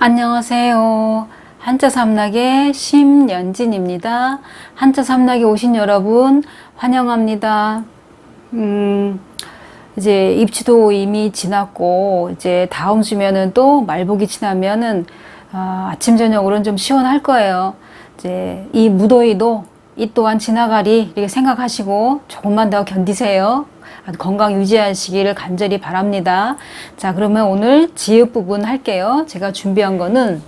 안녕하세요. 한자삼락의 심연진입니다. 한자삼락에 오신 여러분 환영합니다. 이제 입추도 이미 지났고 이제 다음 주면은 또 말복이 지나면은 아침 저녁으로는 좀 시원할 거예요. 이제 이 무더위도 이 또한 지나가리 이렇게 생각하시고 조금만 더 견디세요. 건강 유지하시기를 간절히 바랍니다. 자, 그러면 오늘 지읒 부분 할게요. 제가 준비한 거는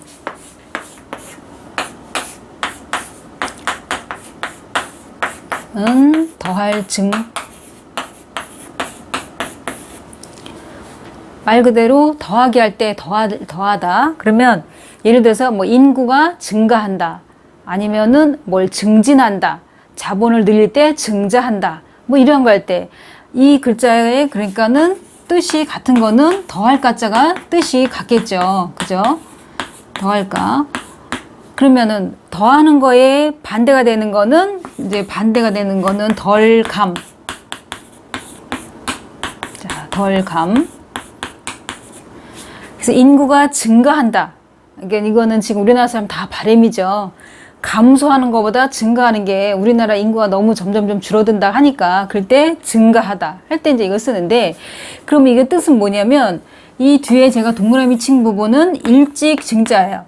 더할 증, 말 그대로 더하기 할 때 더하다. 그러면 예를 들어서 뭐 인구가 증가한다. 아니면은 뭘 증진한다. 자본을 늘릴 때 증자한다. 뭐 이런 거 할 때 이 글자에 그러니까는 뜻이 같은 거는 더할 가자가 뜻이 같겠죠. 그죠? 더할까. 그러면은 더하는 거에 반대가 되는 거는 이제 반대가 되는 거는 덜감. 자, 덜감. 그래서 인구가 증가한다. 그러니까 이거는 지금 우리나라 사람 다 바람이죠. 감소하는 것보다 증가하는 게 우리나라 인구가 너무 점점 줄어든다 하니까 그럴 때 증가하다 할 때 이제 이걸 쓰는데, 그럼 이게 뜻은 뭐냐면 이 뒤에 제가 동그라미 친 부분은 일찍 증자예요.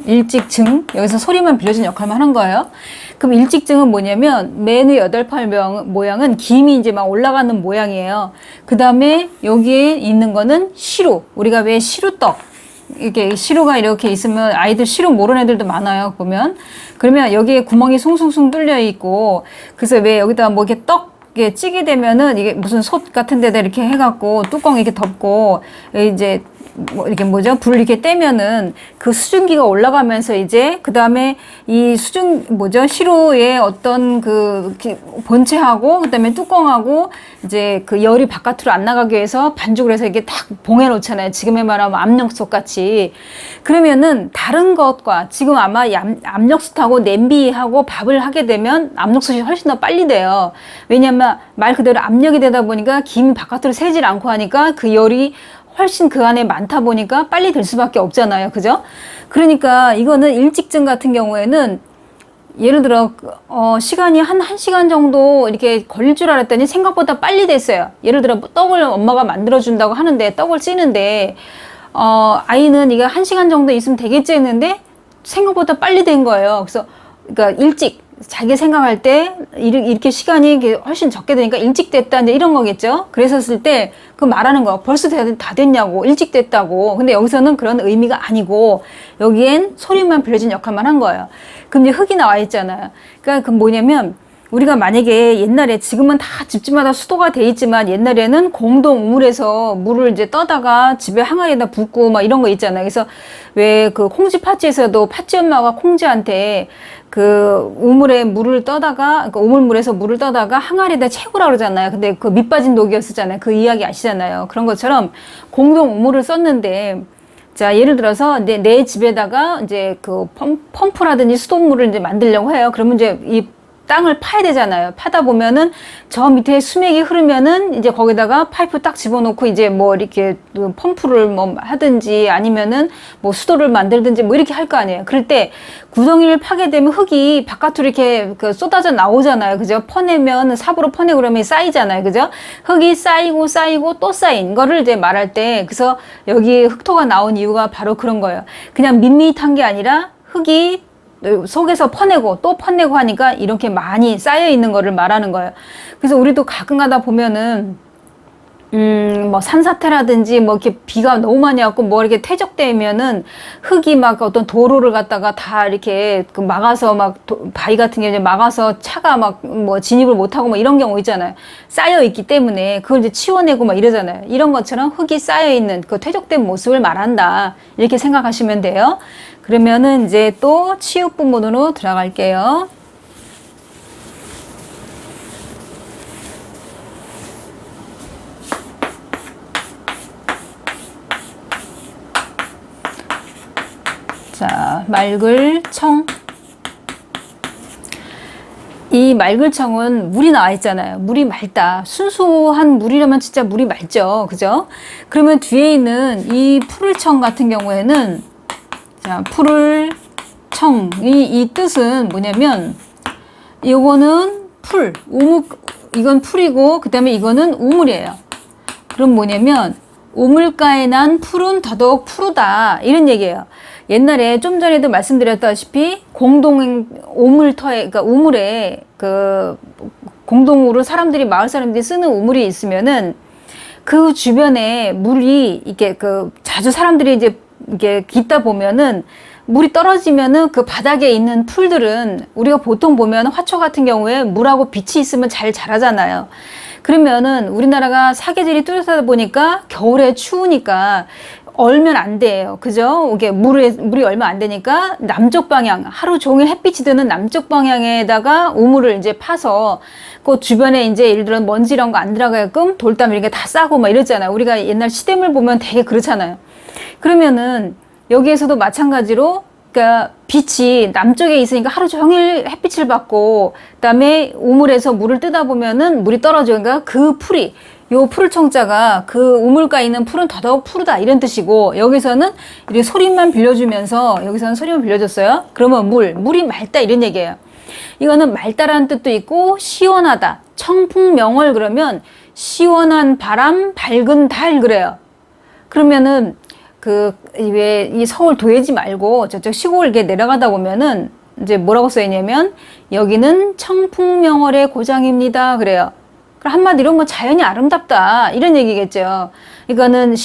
일찍 증, 여기서 소리만 빌려준 역할만 하는 거예요. 그럼 일찍 증은 뭐냐면 맨의 8팔 모양은 김이 이제 막 올라가는 모양이에요. 그 다음에 여기에 있는 거는 시루, 우리가 왜 시루떡 이렇게 시루가 이렇게 있으면 아이들 시루 모르는 애들도 많아요. 보면 그러면 여기에 구멍이 숭숭숭 뚫려 있고, 그래서 왜 여기다 뭐 이렇게 떡 이게 찌게 되면은 이게 무슨 솥 같은 데다 이렇게 해갖고 뚜껑 이렇게 덮고 이제 뭐 이렇게 뭐죠? 불 이렇게 떼면은 그 수증기가 올라가면서 이제 그 다음에 이 시루의 어떤 그 본체하고 그 다음에 뚜껑하고 이제 그 열이 바깥으로 안 나가기 위해서 반죽을 해서 이렇게 딱 봉해 놓잖아요. 지금에 말하면 압력솥 같이. 그러면은 다른 것과 지금 아마 압력솥하고 냄비하고 밥을 하게 되면 압력솥이 훨씬 더 빨리 돼요. 왜냐면 말 그대로 압력이 되다 보니까 김이 바깥으로 새질 않고 하니까 그 열이 훨씬 그 안에 많다 보니까 빨리 될 수밖에 없잖아요. 그죠? 그러니까 이거는 일직증 같은 경우에는 예를 들어 시간이 한 1시간 정도 이렇게 걸릴 줄 알았더니 생각보다 빨리 됐어요. 예를 들어 떡을 엄마가 만들어 준다고 하는데 떡을 찌는데 아이는 이거 1시간 정도 있으면 되겠지 했는데 생각보다 빨리 된 거예요. 그래서 그러니까 일찍 자기 생각할 때 이렇게 시간이 훨씬 적게 되니까 일찍 됐다 이제 이런 거겠죠. 그랬었을 때 그 말하는 거 벌써 다 됐냐고, 일찍 됐다고. 근데 여기서는 그런 의미가 아니고 여기엔 소리만 빌려준 역할만 한 거예요. 그럼 이제 흙이 나와 있잖아요. 그러니까 그 뭐냐면 우리가 만약에 옛날에, 지금은 다 집집마다 수도가 돼 있지만 옛날에는 공동 우물에서 물을 이제 떠다가 집에 항아리에다 붓고 막 이런 거 있잖아요. 그래서 왜 그 콩쥐 파찌에서도 파찌 엄마가 콩쥐한테 그 우물에 물을 떠다가, 그 우물물에서 물을 떠다가 항아리에다 채우라 그러잖아요. 근데 그 밑빠진 독이었었잖아요. 그 이야기 아시잖아요. 그런 것처럼 공동 우물을 썼는데, 자, 예를 들어서 내 집에다가 이제 그 펌프라든지 수돗물을 이제 만들려고 해요. 그러면 이제 이 땅을 파야 되잖아요. 파다 보면은 저 밑에 수맥이 흐르면은 이제 거기다가 파이프 딱 집어넣고 이제 뭐 이렇게 펌프를 뭐 하든지 아니면은 뭐 수도를 만들든지 뭐 이렇게 할 거 아니에요. 그럴 때 구덩이를 파게 되면 흙이 바깥으로 이렇게 쏟아져 나오잖아요. 그죠? 퍼내면 삽으로 퍼내고 그러면 쌓이잖아요. 그죠? 흙이 쌓이고 또 쌓인 거를 이제 말할 때, 그래서 여기 흙토가 나온 이유가 바로 그런 거예요. 그냥 밋밋한 게 아니라 흙이 속에서 퍼내고 또 퍼내고 하니까 이렇게 많이 쌓여 있는 거를 말하는 거예요. 그래서 우리도 가끔 가다 보면은 뭐 산사태라든지 뭐 이렇게 비가 너무 많이 왔고 뭐 이렇게 퇴적되면은 흙이 막 어떤 도로를 갖다가 다 이렇게 막아서 막 바위 같은 게 이제 막아서 차가 막 뭐 진입을 못하고 뭐 이런 경우 있잖아요. 쌓여 있기 때문에 그걸 이제 치워내고 막 이러잖아요. 이런 것처럼 흙이 쌓여 있는 그 퇴적된 모습을 말한다, 이렇게 생각하시면 돼요. 그러면은 이제 또 치읓 부분으로 들어갈게요. 자, 맑을 청. 이 말글청은 물이 나와 있잖아요. 물이 맑다. 순수한 물이라면 진짜 물이 맑죠. 그죠? 그러면 뒤에 있는 이 푸를청 같은 경우에는, 자, 푸를청. 이 뜻은 뭐냐면, 이거는 풀, 이건 풀이고, 그 다음에 이거는 우물이에요. 그럼 뭐냐면, 우물가에 난 풀은 더더욱 푸르다. 이런 얘기예요. 옛날에 좀 전에도 말씀드렸다시피 우물터에, 그러니까 우물에 공동으로 마을 사람들이 쓰는 우물이 있으면은 그 주변에 물이 이게 자주 사람들이 이제 이게 깃다 보면은 물이 떨어지면은 그 바닥에 있는 풀들은 우리가 보통 보면 화초 같은 경우에 물하고 빛이 있으면 잘 자라잖아요. 그러면은 우리나라가 사계절이 뚜렷하다 보니까 겨울에 추우니까 얼면 안 돼요. 그죠? 이게 물이 얼면 안 되니까 남쪽 방향, 하루 종일 햇빛이 드는 남쪽 방향에다가 우물을 이제 파서 그 주변에 이제 예를 들어 먼지 이런 거 안 들어가게끔 돌담 이렇게 다 싸고 막 이랬잖아요. 우리가 옛날 시대물 보면 되게 그렇잖아요. 그러면은 여기에서도 마찬가지로 그러니까 빛이 남쪽에 있으니까 하루 종일 햇빛을 받고 그다음에 우물에서 물을 뜨다 보면은 물이 떨어져요. 그러니까 그 풀이 요 푸를 청자가 그 우물가에 있는 풀은 더더욱 푸르다 이런 뜻이고 여기서는 이렇게 소리만 빌려주면서 여기서는 소리만 빌려줬어요. 그러면 물이 맑다 이런 얘기예요. 이거는 맑다라는 뜻도 있고 시원하다. 청풍명월 그러면 시원한 바람, 밝은 달 그래요. 그러면은 왜 이 서울 도예지 말고 저쪽 시골 이렇게 내려가다 보면은 이제 뭐라고 써있냐면 여기는 청풍명월의 고장입니다 그래요. 그럼 한마디로 뭐 자연이 아름답다 이런 얘기겠죠. 이거는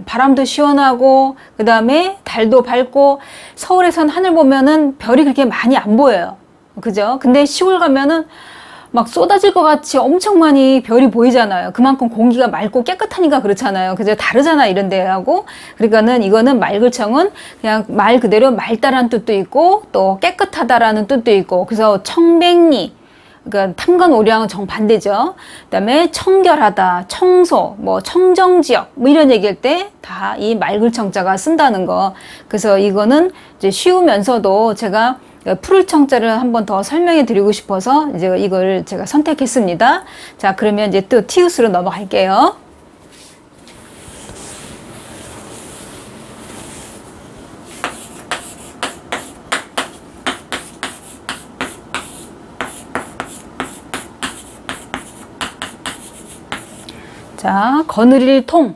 바람도 시원하고 그 다음에 달도 밝고 서울에선 하늘 보면은 별이 그렇게 많이 안 보여요. 그죠? 근데 시골 가면은 막 쏟아질 것 같이 엄청 많이 별이 보이잖아요. 그만큼 공기가 맑고 깨끗하니까 그렇잖아요. 그죠? 다르잖아 이런 데하고. 그러니까는 이거는 말글청은 그냥 말 그대로 맑다라는 뜻도 있고 또 깨끗하다라는 뜻도 있고 그래서 청백리 그러니까 탐관오리랑은 정반대죠. 그다음에 청결하다, 청소, 뭐 청정지역 뭐 이런 얘기할 때 다 이 말글청자가 쓴다는 거. 그래서 이거는 이제 쉬우면서도 제가 푸를 청자를 한번 더 설명해 드리고 싶어서 이제 이걸 제가 선택했습니다. 자, 그러면 이제 또 티우스로 넘어갈게요. 자, 거느릴 통.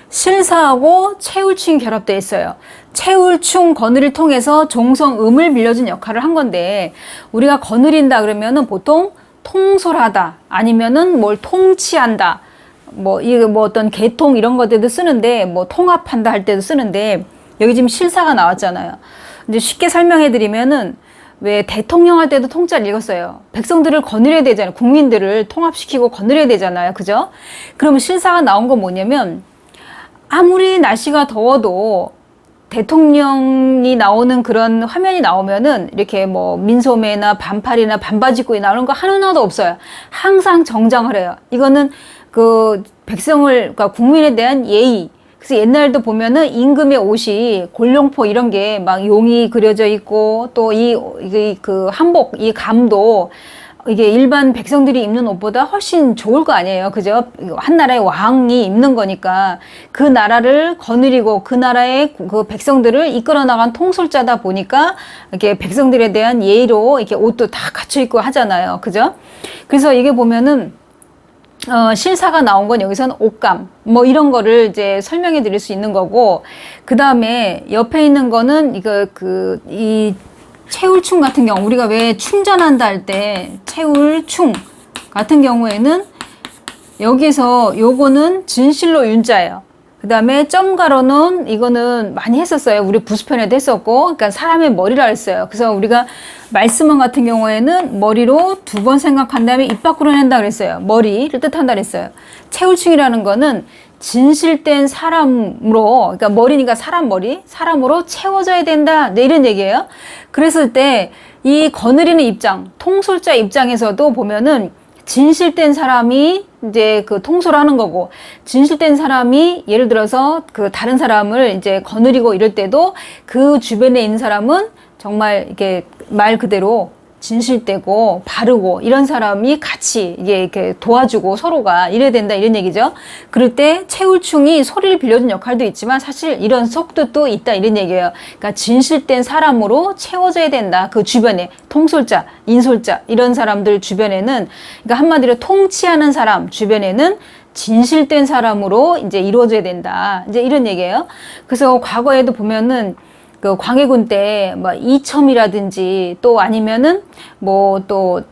실사하고 채울충이 결합되어 있어요. 채울충, 거느릴 통에서 종성음을 빌려준 역할을 한 건데 우리가 거느린다 그러면은 보통 통솔하다 아니면은 뭘 통치한다 이거 어떤 개통 이런 것들도 쓰는데 뭐 통합한다 할 때도 쓰는데 여기 지금 실사가 나왔잖아요. 이제 쉽게 설명해 드리면은 왜 대통령 할 때도 통자를 읽었어요. 백성들을 거느려야 되잖아요. 국민들을 통합시키고 거느려야 되잖아요. 그죠? 그러면 실사가 나온 건 뭐냐면 아무리 날씨가 더워도 대통령이 나오는 그런 화면이 나오면은 이렇게 뭐 민소매나 반팔이나 반바지 입고 나오는 거 하나도 없어요. 항상 정장을 해요. 이거는 그러니까 국민에 대한 예의. 그래서 옛날에도 보면은 임금의 옷이 골룡포 이런 게 막 용이 그려져 있고 또 그 한복, 이 감도 이게 일반 백성들이 입는 옷보다 훨씬 좋을 거 아니에요. 그죠? 한 나라의 왕이 입는 거니까 그 나라를 거느리고 그 나라의 그 백성들을 이끌어 나간 통솔자다 보니까 이렇게 백성들에 대한 예의로 이렇게 옷도 다 갖춰 입고 하잖아요. 그죠? 그래서 이게 보면은 실사가 나온 건 여기서는 옷감 뭐 이런 거를 이제 설명해 드릴 수 있는 거고 그 다음에 옆에 있는 거는 이 채울충 같은 경우 우리가 왜 충전한다 할 때 채울충 같은 경우에는 여기서 요거는 진실로 윤자예요. 그 다음에 점가로는 이거는 많이 했었어요. 우리 부수편에도 했었고 그러니까 사람의 머리라 했어요. 그래서 우리가 말씀원 같은 경우에는 머리로 2번 생각한 다음에 입 밖으로 낸다 그랬어요. 머리를 뜻한다 그랬어요. 채울충이라는 거는 진실된 사람으로 그러니까 머리니까 사람 머리 사람으로 채워져야 된다 네, 이런 얘기예요. 그랬을 때 이 거느리는 입장 통솔자 입장에서도 보면은 진실된 사람이 이제 통솔하는 거고 진실된 사람이 예를 들어서 다른 사람을 이제 거느리고 이럴 때도 그 주변에 있는 사람은 정말 이렇게 말 그대로 진실되고 바르고 이런 사람이 같이 이게 이렇게 도와주고 서로가 이래야 된다 이런 얘기죠. 그럴 때 최울충이 소리를 빌려준 역할도 있지만 사실 이런 속뜻도 있다 이런 얘기예요. 그러니까 진실된 사람으로 채워져야 된다. 그 주변에 통솔자, 인솔자 이런 사람들 주변에는 그러니까 한마디로 통치하는 사람 주변에는 진실된 사람으로 이제 이루어져야 된다. 이제 이런 얘기예요. 그래서 과거에도 보면은 그 광해군 때 뭐 이첨이라든지 또 아니면은 뭐 또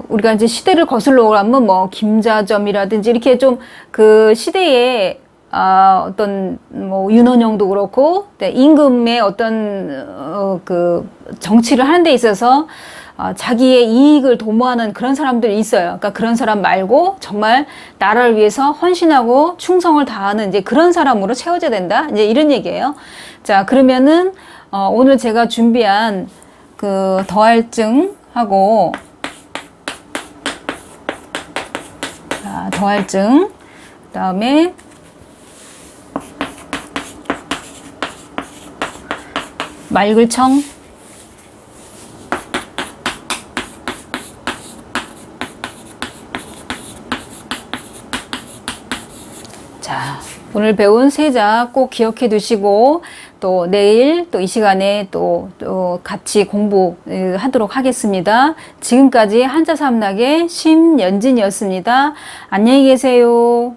우리가 이제 시대를 거슬러 가면 뭐 김자점이라든지 이렇게 좀 그 시대에 어떤 뭐 윤원영도 그렇고 임금의 어떤 그 정치를 하는 데 있어서 자기의 이익을 도모하는 그런 사람들이 있어요. 그러니까 그런 사람 말고 정말 나라를 위해서 헌신하고 충성을 다하는 이제 그런 사람으로 채워져야 된다. 이제 이런 얘기예요. 자, 그러면은 오늘 제가 준비한 그 더할증하고 자, 더할증 그다음에 말글청 자, 오늘 배운 세자 꼭 기억해 두시고 또 내일 또 이 시간에 또 같이 공부하도록 하겠습니다. 지금까지 한자삼락의 심연진이었습니다. 안녕히 계세요.